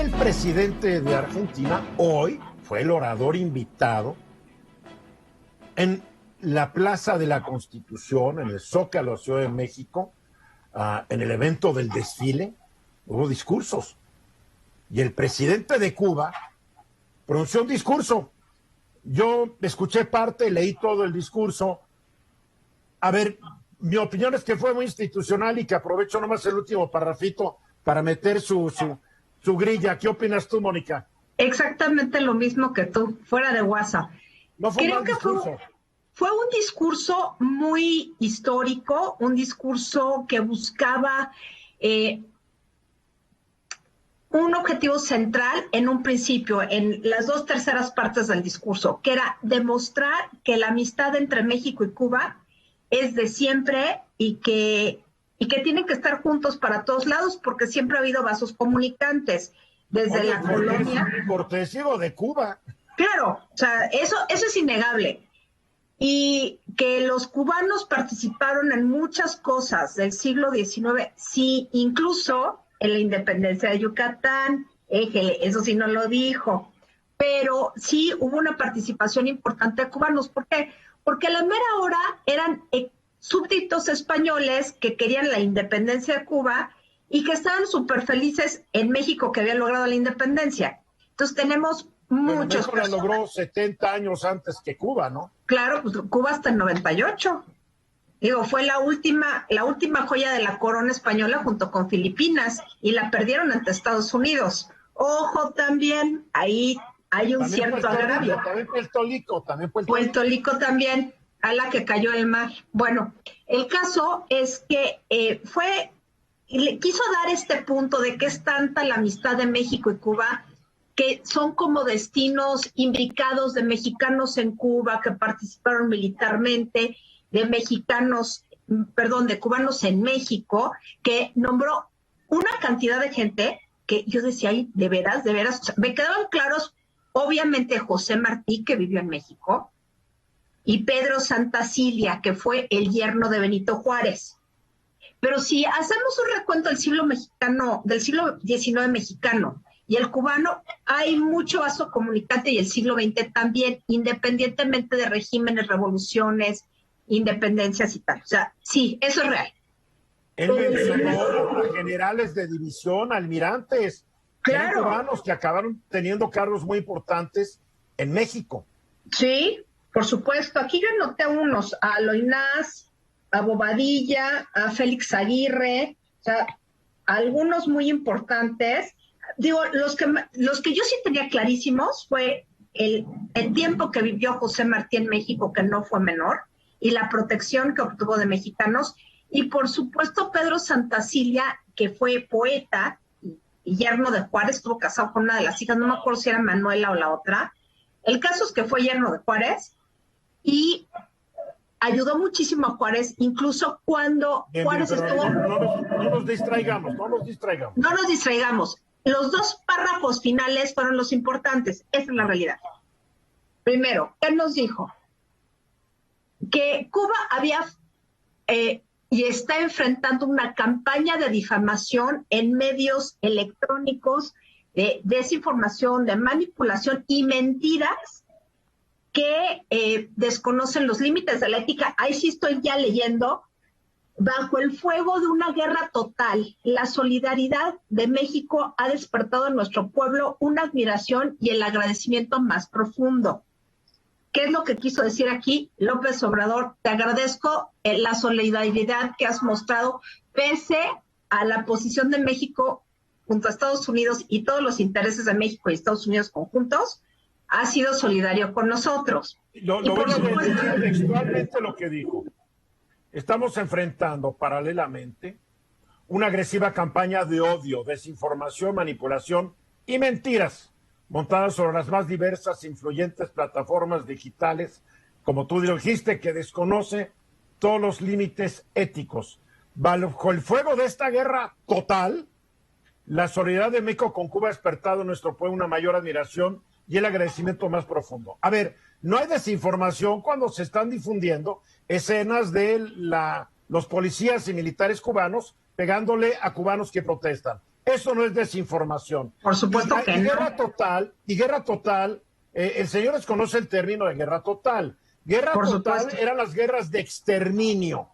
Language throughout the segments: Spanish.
El presidente de Argentina hoy fue el orador invitado en la Plaza de la Constitución, en el Zócalo, Ciudad de México, en el evento del desfile. Hubo discursos. Y el presidente de Cuba pronunció un discurso. Yo escuché parte, leí todo el discurso. A ver, mi opinión es que fue muy institucional y que aprovecho nomás el último parrafito para meter su grilla. ¿Qué opinas tú, Mónica? Exactamente lo mismo que tú, fuera de WhatsApp. No fue Creo un mal que discurso. fue un discurso muy histórico, un discurso que buscaba un objetivo central en un principio, en las 2/3 partes del discurso, que era demostrar que la amistad entre México y Cuba es de siempre y que tienen que estar juntos para todos lados, porque siempre ha habido vasos comunicantes desde la colonia. Cortesía de Cuba. Claro, o sea, eso es innegable. Y que los cubanos participaron en muchas cosas del siglo XIX, sí, incluso en la independencia de Yucatán, eso sí no lo dijo, pero sí hubo una participación importante de cubanos. ¿Por qué? Porque a la mera hora eran súbditos españoles que querían la independencia de Cuba y que estaban súper felices en México, que había logrado la independencia. Entonces tenemos muchos. México la logró 70 años antes que Cuba, ¿no? Claro, pues Cuba hasta el 98. Digo, fue la última joya de la corona española junto con Filipinas y la perdieron ante Estados Unidos. Ojo también, ahí hay un También cierto agravio. También Puerto Rico también, a la que cayó el mar. Bueno, el caso es que quiso dar este punto de que es tanta la amistad de México y Cuba, que son como destinos imbricados de mexicanos en Cuba que participaron militarmente, de cubanos en México, que nombró una cantidad de gente que yo decía, ay, de veras, o sea, me quedaban claros, obviamente, José Martí, que vivió en México, y Pedro Santacilia, que fue el yerno de Benito Juárez. Pero si hacemos un recuento del siglo XIX mexicano y el cubano, hay mucho vaso comunicante, y el siglo XX también, independientemente de regímenes, revoluciones, independencias y tal. O sea, sí, eso es real. Él mencionó a generales de división, almirantes, claro, cubanos que acabaron teniendo cargos muy importantes en México. Sí, por supuesto. Aquí yo anoté unos, a Loinás, a Bobadilla, a Félix Aguirre, o sea, algunos muy importantes. Digo, los que yo sí tenía clarísimos fue el tiempo que vivió José Martí en México, que no fue menor, y la protección que obtuvo de mexicanos, y por supuesto Pedro Santacilia, que fue poeta y yerno de Juárez, estuvo casado con una de las hijas, no me acuerdo si era Manuela o la otra. El caso es que fue yerno de Juárez y ayudó muchísimo a Juárez, incluso cuando Juárez estuvo... No nos distraigamos. No nos distraigamos. Los 2 párrafos finales fueron los importantes. Esa es la realidad. Primero, él nos dijo que Cuba había y está enfrentando una campaña de difamación en medios electrónicos, de desinformación, de manipulación y mentiras que desconocen los límites de la ética. Ahí sí estoy ya leyendo. Bajo el fuego de una guerra total, la solidaridad de México ha despertado en nuestro pueblo una admiración y el agradecimiento más profundo. ¿Qué es lo que quiso decir aquí López Obrador? Te agradezco la solidaridad que has mostrado pese a la posición de México junto a Estados Unidos y todos los intereses de México y Estados Unidos conjuntos. Ha sido solidario con nosotros. Lo voy a decir textualmente lo que dijo. Estamos enfrentando paralelamente una agresiva campaña de odio, desinformación, manipulación y mentiras montadas sobre las más diversas e influyentes plataformas digitales, como tú dijiste, que desconoce todos los límites éticos. Bajo el fuego de esta guerra total, la solidaridad de México con Cuba ha despertado en nuestro pueblo una mayor admiración y el agradecimiento más profundo. A ver, no hay desinformación cuando se están difundiendo escenas de los policías y militares cubanos pegándole a cubanos que protestan. Eso no es desinformación. Por supuesto que no. Guerra total, el señor desconoce el término de guerra total. Guerra total eran las guerras de exterminio.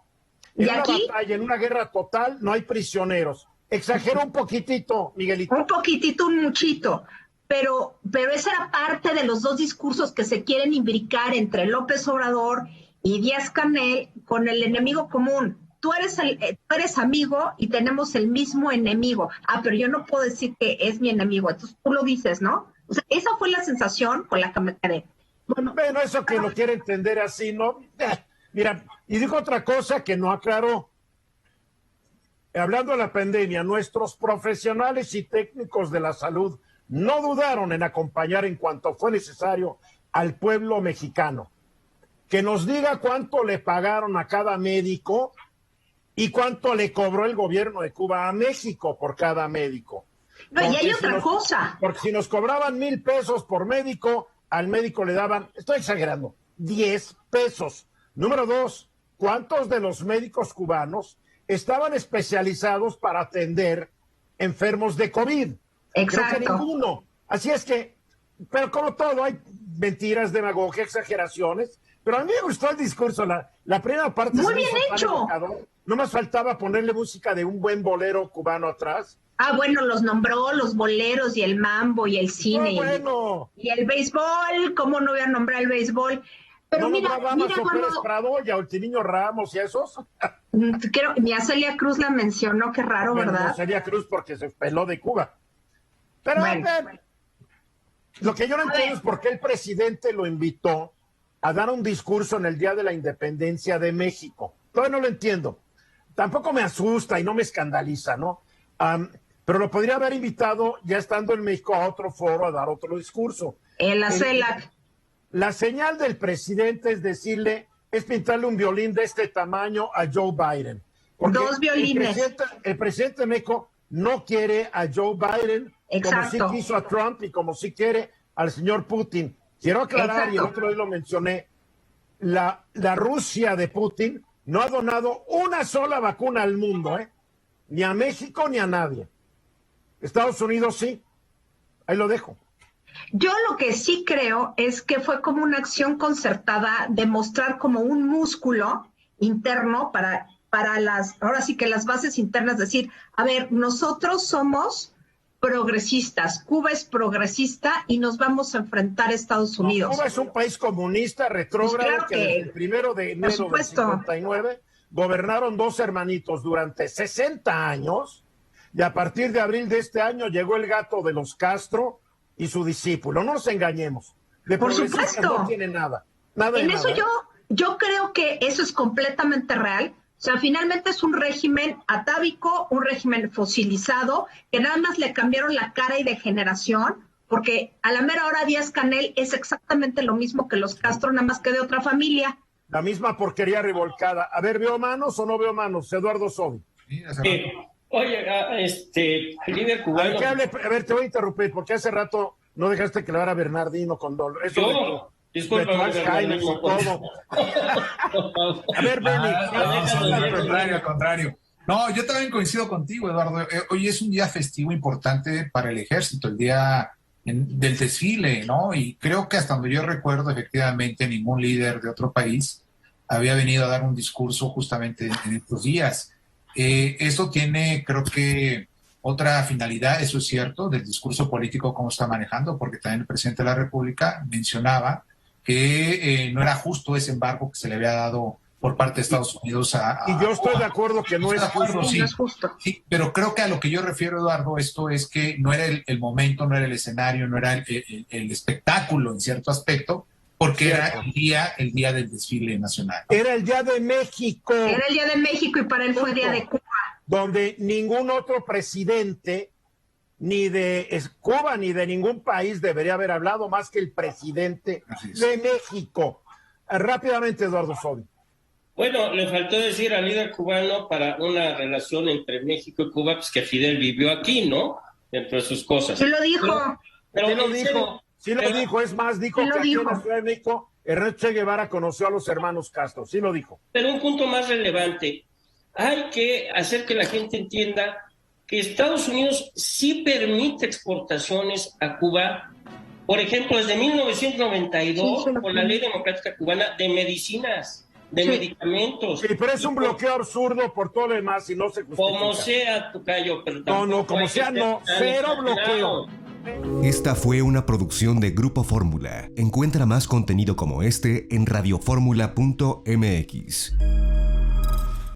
En una batalla, en una guerra total, no hay prisioneros. Exagero un poquitito, Miguelito. Un poquitito, un muchito. Pero esa era parte de los dos discursos que se quieren imbricar entre López Obrador y Díaz-Canel con el enemigo común. Tú eres amigo y tenemos el mismo enemigo. Pero yo no puedo decir que es mi enemigo. Entonces tú lo dices, ¿no? O sea, esa fue la sensación con la que me quedé. Bueno, eso que lo quiere entender así, ¿no? Mira, y dijo otra cosa que no aclaró. Hablando de la pandemia, nuestros profesionales y técnicos de la salud no dudaron en acompañar en cuanto fue necesario al pueblo mexicano. Que nos diga cuánto le pagaron a cada médico y cuánto le cobró el gobierno de Cuba a México por cada médico. No, y hay otra cosa. Porque si nos cobraban 1,000 pesos por médico, al médico le daban, estoy exagerando, 10 pesos. Número 2, ¿cuántos de los médicos cubanos estaban especializados para atender enfermos de COVID? Exacto. Creo que ninguno. Así es que, pero como todo, hay mentiras, demagogia, exageraciones, pero a mí me gustó el discurso, la primera parte. Muy bien hecho. No más faltaba ponerle música de un buen bolero cubano atrás. Bueno, los nombró, los boleros y el mambo y el cine. Bueno. Y el béisbol, ¿cómo no voy a nombrar el béisbol? Pero ¿no mira nombraba a cuando... Pérez Prado y a Ultimiño Ramos y a esos? Ni a Celia Cruz la mencionó, qué raro, bueno, ¿verdad? No, Celia Cruz porque se peló de Cuba. Pero lo que yo no entiendo es por qué el presidente lo invitó a dar un discurso en el Día de la Independencia de México. Todavía no lo entiendo. Tampoco me asusta y no me escandaliza, ¿no? Pero lo podría haber invitado ya estando en México a otro foro a dar otro discurso. En la CELAC. La señal del presidente es pintarle un violín de este tamaño a Joe Biden. Dos violines. El presidente de México no quiere a Joe Biden. Exacto. Como sí quiso a Trump y como sí quiere al señor Putin. Quiero aclarar, y el otro día lo mencioné, la Rusia de Putin no ha donado una sola vacuna al mundo, ni a México ni a nadie. Estados Unidos sí. Ahí lo dejo. Yo lo que sí creo es que fue como una acción concertada de mostrar como un músculo interno para ahora sí que las bases internas, decir, a ver, nosotros somos progresistas, Cuba es progresista y nos vamos a enfrentar a Estados Unidos. Cuba es un país comunista, retrógrado, Pues claro que desde el 1 de enero del 59 gobernaron dos hermanitos durante 60 años y a partir de abril de este año llegó el gato de los Castro y su discípulo. No nos engañemos. De por supuesto. No tiene nada. Nada en de eso nada, yo creo que eso es completamente real. O sea, finalmente es un régimen atávico, un régimen fosilizado, que nada más le cambiaron la cara y de generación, porque a la mera hora Díaz-Canel es exactamente lo mismo que los Castro, nada más que de otra familia. La misma porquería revolcada. A ver, ¿veo manos o no veo manos? Eduardo Sobi. Oye, líder cubano. A ver, te voy a interrumpir, porque hace rato no dejaste que le hablara a Bernardino con dolor. Eso disculpa, y todo. A ver, Benny. Al contrario. No, yo también coincido contigo, Eduardo. Hoy es un día festivo importante para el ejército, el día del desfile, ¿no? Y creo que hasta donde yo recuerdo, efectivamente, ningún líder de otro país había venido a dar un discurso justamente en estos días. Esto tiene, creo que, otra finalidad, eso es cierto, del discurso político como está manejando, porque también el presidente de la República mencionaba que no era justo ese embargo que se le había dado por parte de Estados Unidos y yo estoy de acuerdo que no es justo. Sí, no es justo. Sí, pero creo que a lo que yo refiero, Eduardo, esto es que no era el momento, no era el escenario, no era el espectáculo en cierto aspecto, porque era el día del desfile nacional, ¿no? Era el Día de México. Era el Día de México y para él fue Día de Cuba. Donde ningún otro presidente, ni de Cuba, ni de ningún país debería haber hablado más que el presidente de México. Rápidamente, Eduardo Sobi. Bueno, le faltó decir al líder cubano para una relación entre México y Cuba, pues que Fidel vivió aquí, ¿no? Entre sus cosas. Sí lo dijo. Sí lo dijo, es más, dijo que aquí en la Ciudad de México Ernesto Che Guevara conoció a los hermanos Castro, sí lo dijo. Pero un punto más relevante, hay que hacer que la gente entienda que Estados Unidos sí permite exportaciones a Cuba, por ejemplo, desde 1992, por la Ley Democrática Cubana, de medicinas, de medicamentos. Sí, pero es un bloqueo absurdo por todo lo demás y no se justifica. Como sea, Tocayo, pero no, como sea, no, cero bloqueo. Esta fue una producción de Grupo Fórmula. Encuentra más contenido como este en radioformula.mx.